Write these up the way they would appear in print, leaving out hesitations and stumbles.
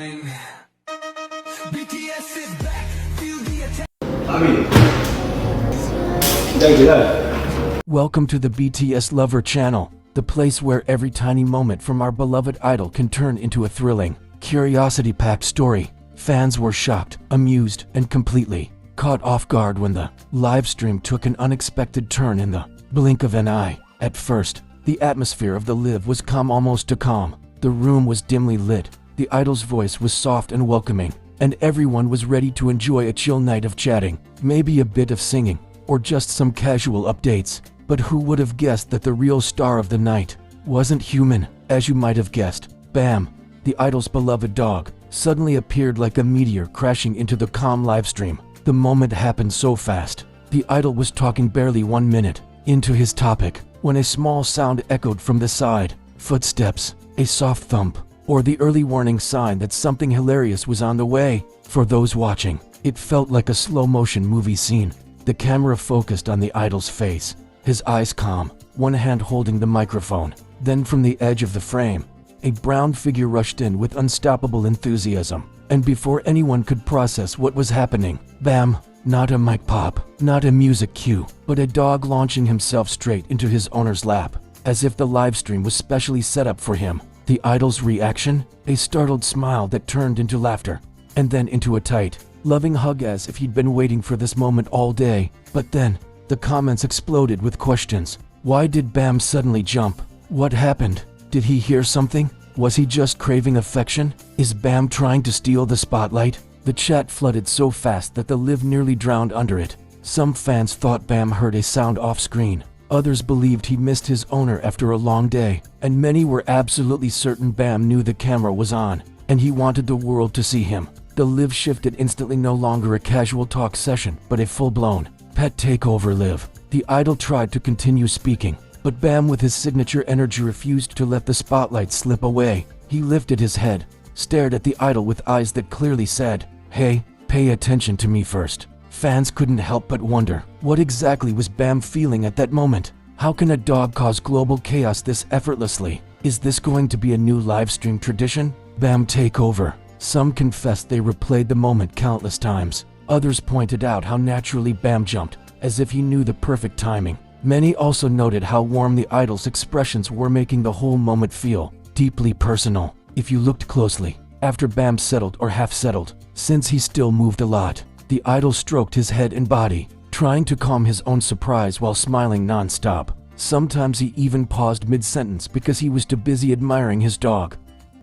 BTS is back, feel the attack. Welcome to the BTS Lover channel, the place where every tiny moment from our beloved idol can turn into a thrilling, curiosity-packed story. Fans were shocked, amused, and completely caught off guard when the live stream took an unexpected turn in the blink of an eye. At first, the atmosphere of the live was calm, almost too calm. The room was dimly lit, the idol's voice was soft and welcoming, and everyone was ready to enjoy a chill night of chatting, maybe a bit of singing, or just some casual updates. But who would have guessed that the real star of the night wasn't human, as you might have guessed? Bam! The idol's beloved dog suddenly appeared like a meteor crashing into the calm livestream. The moment happened so fast. The idol was talking barely 1 minute into his topic when a small sound echoed from the side. Footsteps, a soft thump, or the early warning sign that something hilarious was on the way. For those watching, it felt like a slow-motion movie scene. The camera focused on the idol's face, his eyes calm, one hand holding the microphone. Then from the edge of the frame, a brown figure rushed in with unstoppable enthusiasm. And before anyone could process what was happening, bam! Not a mic pop, not a music cue, but a dog launching himself straight into his owner's lap, as if the livestream was specially set up for him. The idol's reaction? A startled smile that turned into laughter, and then into a tight, loving hug as if he'd been waiting for this moment all day. But then, the comments exploded with questions. Why did Bam suddenly jump? What happened? Did he hear something? Was he just craving affection? Is Bam trying to steal the spotlight? The chat flooded so fast that the live nearly drowned under it. Some fans thought Bam heard a sound off screen. Others believed he missed his owner after a long day. And many were absolutely certain Bam knew the camera was on, and he wanted the world to see him. The live shifted instantly, no longer a casual talk session, but a full-blown pet takeover live. The idol tried to continue speaking, but Bam with his signature energy refused to let the spotlight slip away. He lifted his head, stared at the idol with eyes that clearly said, "Hey, pay attention to me first." Fans couldn't help but wonder, what exactly was Bam feeling at that moment? How can a dog cause global chaos this effortlessly? Is this going to be a new livestream tradition? Bam takeover. Some confessed they replayed the moment countless times. Others pointed out how naturally Bam jumped, as if he knew the perfect timing. Many also noted how warm the idol's expressions were, making the whole moment feel deeply personal. If you looked closely, after Bam settled or half settled, since he still moved a lot, the idol stroked his head and body, trying to calm his own surprise while smiling non-stop. Sometimes he even paused mid-sentence because he was too busy admiring his dog.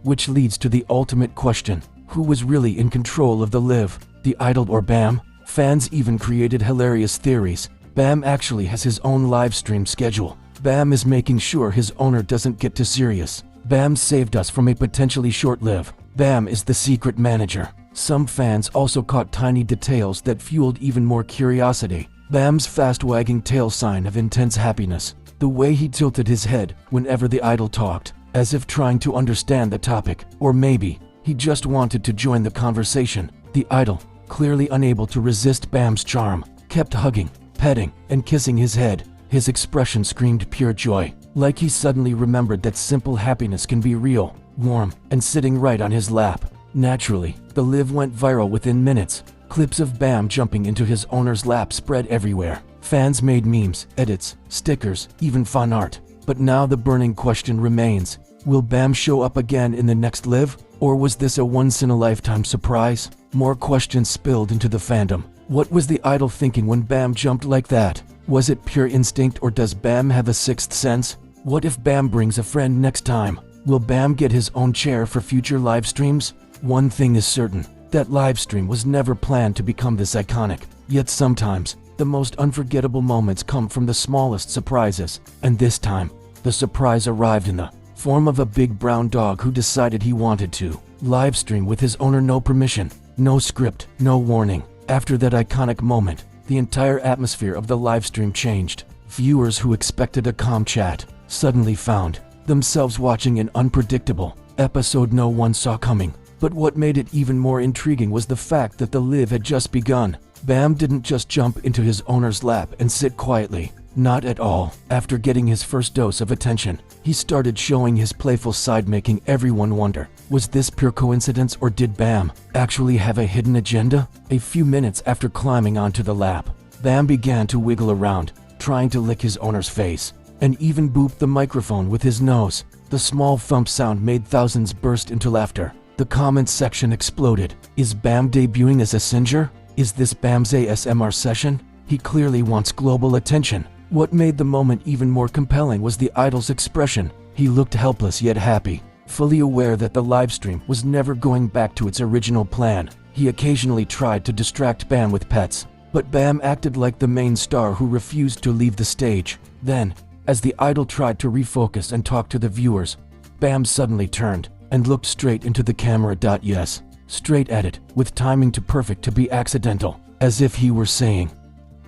Which leads to the ultimate question: who was really in control of the live, the idol or Bam? Fans even created hilarious theories. Bam actually has his own live stream schedule. Bam is making sure his owner doesn't get too serious. Bam saved us from a potentially short live. Bam is the secret manager. Some fans also caught tiny details that fueled even more curiosity. Bam's fast wagging tail, sign of intense happiness. The way he tilted his head whenever the idol talked, as if trying to understand the topic. Or maybe he just wanted to join the conversation. The idol, clearly unable to resist Bam's charm, kept hugging, petting, and kissing his head. His expression screamed pure joy, like he suddenly remembered that simple happiness can be real, warm, and sitting right on his lap. Naturally, the live went viral within minutes. Clips of Bam jumping into his owner's lap spread everywhere. Fans made memes, edits, stickers, even fun art. But now the burning question remains: will Bam show up again in the next live? Or was this a once-in-a-lifetime surprise? More questions spilled into the fandom. What was the idol thinking when Bam jumped like that? Was it pure instinct, or does Bam have a sixth sense? What if Bam brings a friend next time? Will Bam get his own chair for future live streams? One thing is certain, that live stream was never planned to become this iconic. Yet sometimes, the most unforgettable moments come from the smallest surprises. And this time, the surprise arrived in the form of a big brown dog who decided he wanted to live stream with his owner. No permission, no script, no warning. After that iconic moment, the entire atmosphere of the livestream changed. Viewers who expected a calm chat suddenly found themselves watching an unpredictable episode no one saw coming. But what made it even more intriguing was the fact that the live had just begun. Bam didn't just jump into his owner's lap and sit quietly. Not at all. After getting his first dose of attention, he started showing his playful side, making everyone wonder, was this pure coincidence or did Bam actually have a hidden agenda? A few minutes after climbing onto the lap, Bam began to wiggle around, trying to lick his owner's face, and even booped the microphone with his nose. The small thump sound made thousands burst into laughter. The comments section exploded. Is Bam debuting as a singer? Is this Bam's ASMR session? He clearly wants global attention. What made the moment even more compelling was the idol's expression. He looked helpless yet happy, fully aware that the livestream was never going back to its original plan. He occasionally tried to distract Bam with pets, but Bam acted like the main star who refused to leave the stage. Then, as the idol tried to refocus and talk to the viewers, Bam suddenly turned and looked straight into the camera. Yes, straight at it, with timing too perfect to be accidental, as if he were saying,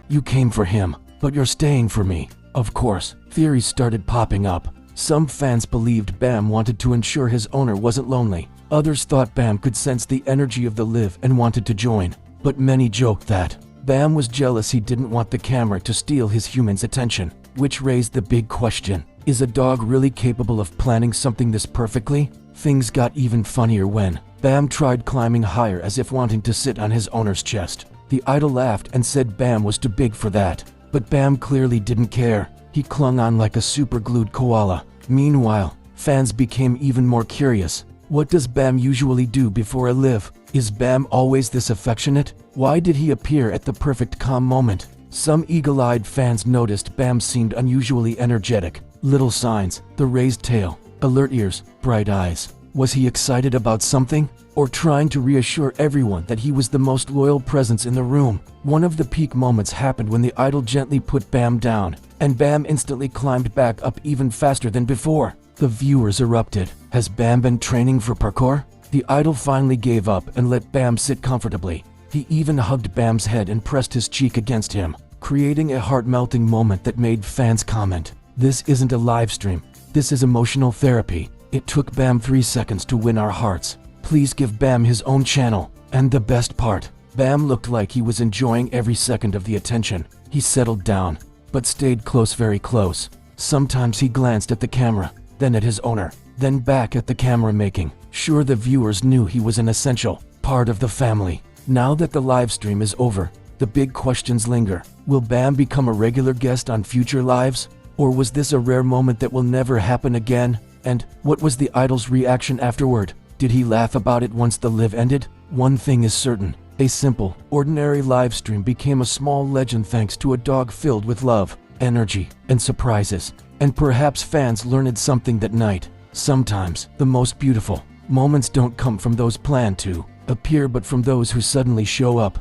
"You came for him, but you're staying for me." Of course, theories started popping up. Some fans believed Bam wanted to ensure his owner wasn't lonely. Others thought Bam could sense the energy of the live and wanted to join. But many joked that Bam was jealous he didn't want the camera to steal his human's attention, which raised the big question, is a dog really capable of planning something this perfectly? Things got even funnier when Bam tried climbing higher as if wanting to sit on his owner's chest. The idol laughed and said Bam was too big for that. But Bam clearly didn't care. He clung on like a super-glued koala. Meanwhile, fans became even more curious. What does Bam usually do before a live? Is Bam always this affectionate? Why did he appear at the perfect calm moment? Some eagle-eyed fans noticed Bam seemed unusually energetic. Little signs, the raised tail, alert ears, bright eyes. Was he excited about something? Or trying to reassure everyone that he was the most loyal presence in the room? One of the peak moments happened when the idol gently put Bam down, and Bam instantly climbed back up even faster than before. The viewers erupted. Has Bam been training for parkour? The idol finally gave up and let Bam sit comfortably. He even hugged Bam's head and pressed his cheek against him, creating a heart-melting moment that made fans comment, "This isn't a live stream. This is emotional therapy." It took Bam 3 seconds to win our hearts. Please give Bam his own channel. And the best part, Bam looked like he was enjoying every second of the attention. He settled down, but stayed close, very close. Sometimes he glanced at the camera, then at his owner, then back at the camera, making sure the viewers knew he was an essential part of the family. Now that the live stream is over, the big questions linger. Will Bam become a regular guest on future lives? Or was this a rare moment that will never happen again? And what was the idol's reaction afterward? Did he laugh about it once the live ended? One thing is certain, a simple, ordinary live stream became a small legend thanks to a dog filled with love, energy, and surprises. And perhaps fans learned something that night. Sometimes, the most beautiful moments don't come from those planned to appear but from those who suddenly show up.